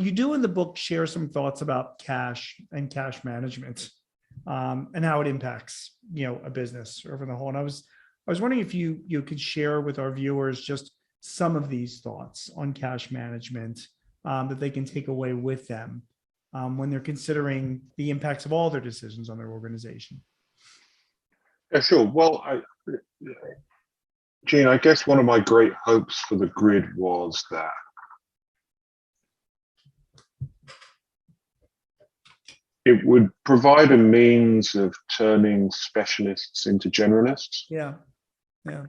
you do in the book share some thoughts about cash and cash management, and how it impacts, a business over the whole. And I was wondering if you could share with our viewers just some of these thoughts on cash management, that they can take away with them, when they're considering the impacts of all their decisions on their organization. Yeah, sure. Well, Gene, I guess one of my great hopes for the grid was that it would provide a means of turning specialists into generalists. Yeah. Yeah.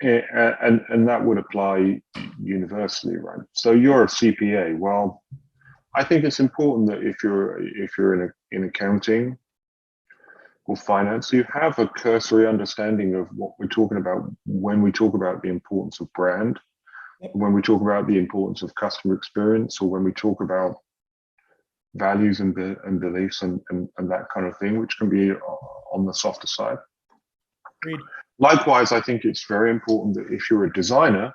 And that would apply universally, right? So you're a CPA. Well, I think it's important that if you're in accounting or finance, you have a cursory understanding of what we're talking about when we talk about the importance of brand, when we talk about the importance of customer experience, or when we talk about values and beliefs and that kind of thing, which can be on the softer side. Agreed. Likewise, I think it's very important that if you're a designer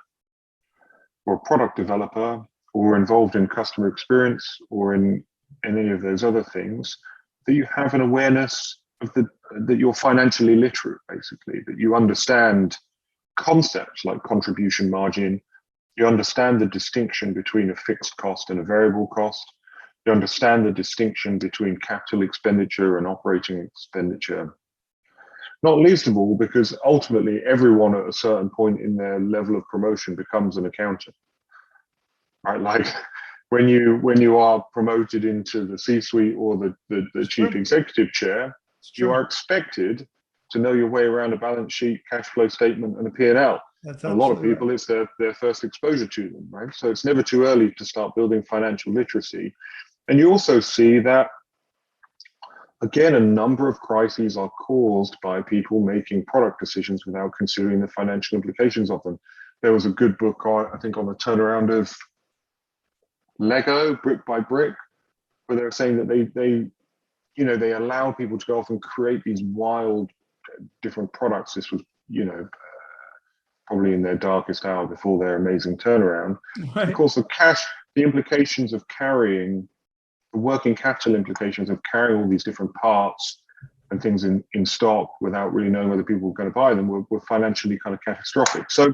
or a product developer or involved in customer experience or in any of those other things, that you have an awareness of that you're financially literate, basically, that you understand concepts like contribution margin, you understand the distinction between a fixed cost and a variable cost, you understand the distinction between capital expenditure and operating expenditure. Not least of all, because ultimately everyone at a certain point in their level of promotion becomes an accountant, right? Like when you are promoted into the C-suite or the chief executive chair, you are expected to know your way around a balance sheet, cash flow statement, and a P&L. A lot of people, it's their first exposure to them, right? So it's never too early to start building financial literacy. And you also see that, again, a number of crises are caused by people making product decisions without considering the financial implications of them. There was a good book, I think, on the turnaround of Lego, brick by brick, where they were saying that they allow people to go off and create these wild different products. This was, probably in their darkest hour before their amazing turnaround. Right. Of course, the implications of carrying, the working capital implications of carrying all these different parts and things in stock without really knowing whether people were going to buy them were financially kind of catastrophic. So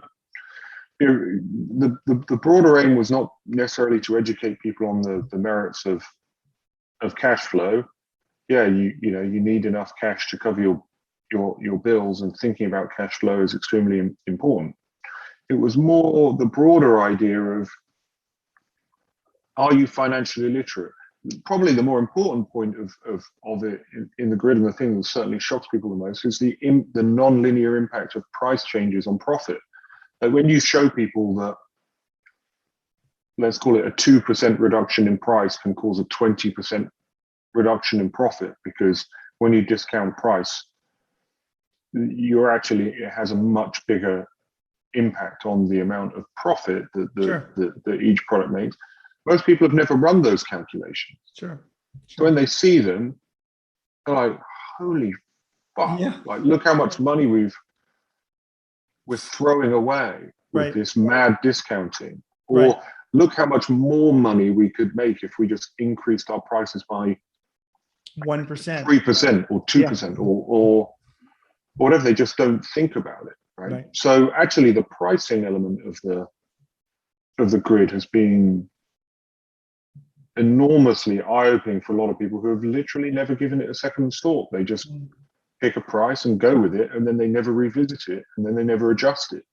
the broader aim was not necessarily to educate people on the merits of cash flow. Yeah, you need enough cash to cover your bills, and thinking about cash flow is extremely important. It was more the broader idea of, are you financially literate? Probably the more important point of it in the grid, and the thing that certainly shocks people the most, is the non-linear impact of price changes on profit. Like when you show people that, let's call it a 2% reduction in price can cause a 20% reduction in profit, because when you discount price, it has a much bigger impact on the amount of profit that each product makes. Most people have never run those calculations. Sure. So when they see them, they're like, holy fuck, like look how much money we're throwing away with this mad discounting. Or look how much more money we could make if we just increased our prices by 1%, 3% or 2% or whatever. They just don't think about it, right? So actually the pricing element of the grid has been enormously eye-opening for a lot of people who have literally never given it a second thought. They just pick a price and go with it, and then they never revisit it, and then they never adjust it.